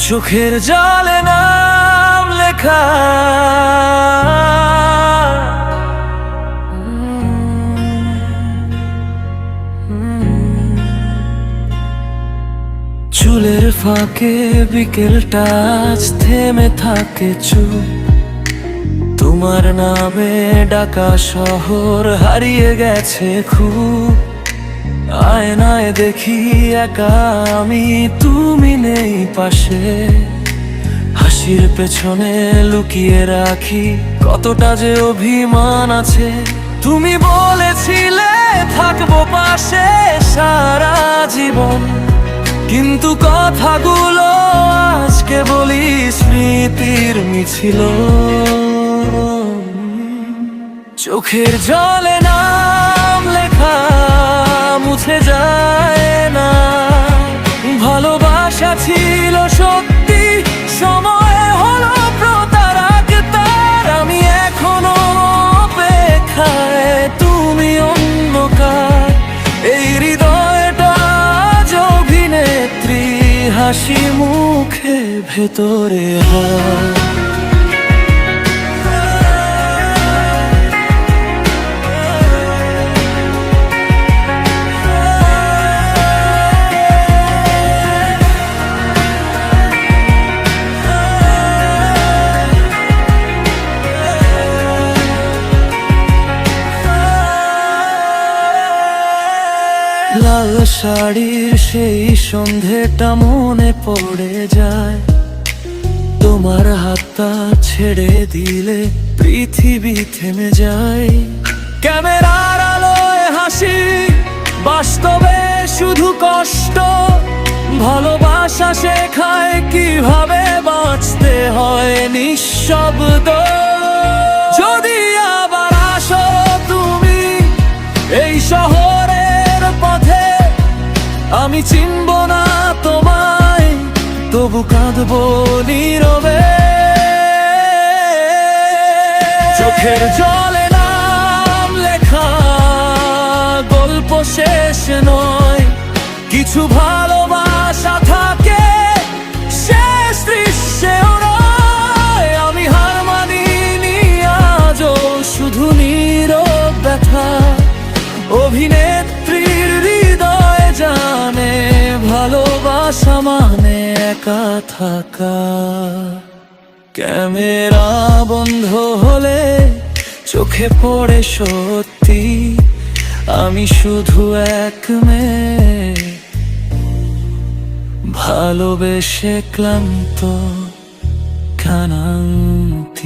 চোখের জলে নাম লেখা, চুলের ফাঁকে বিকেলটা আজ থেমে থাকে চুপ। তোমার নামে ডাকা শহর হারিয়ে গেছে খুব। আয়নায় দেখি একা আমি, তুমি নেই পাশে। হাসির পেছনে লুকিয়ে রাখি কতটা যে অভিমান আছে। তুমি বলেছিলে থাকবো পাশে সারা জীবন, কিন্তু কথাগুলো আজকে বলি স্মৃতির মিছিল। চোখের জলে নাম লেখা মুছে যায় না। ভালোবাসা ছিল সত্যি, সময় হলো প্রতারক তার। আমি এখনো অপেক্ষায়, তুমি অন্য কার। এই হৃদয়টা আজ অভিনেত্রী, হাসি মুখে ভেতরে হার। লাল শাড়ির সেই সন্ধেটা মনে পড়ে যায়। তোমার হাতটা ছেড়ে দিলে পৃথিবী থেমে যায়। ক্যামেরার আলোয় হাসি, বাস্তবে শুধু কষ্ট। ভালোবাসা শেখায় কিভাবে বাঁচতে হয় নিঃশব্দ। যদি আবার আসো তুমি এই শহরের পথে, আমি চিনব না তোমায়, তবু কাঁদবো নীরবে। চোখের জলে নাম লেখা গল্প শেষ নয়। কিছু ভালোবাসা থাকে শেষ দৃশ্যেও নয়। আমি হার মানিনি আজও, শুধু নীরব ব্যথা। অভিনেত্রীর হৃদয় জানে ভালোবাসা মানে একা থাকা। ক্যামেরা বন্ধ হলে চোখে পড়ে সত্যি, আমি শুধু এক মেয়ে ভালোবেসে ক্লান্ত, খানান্তি।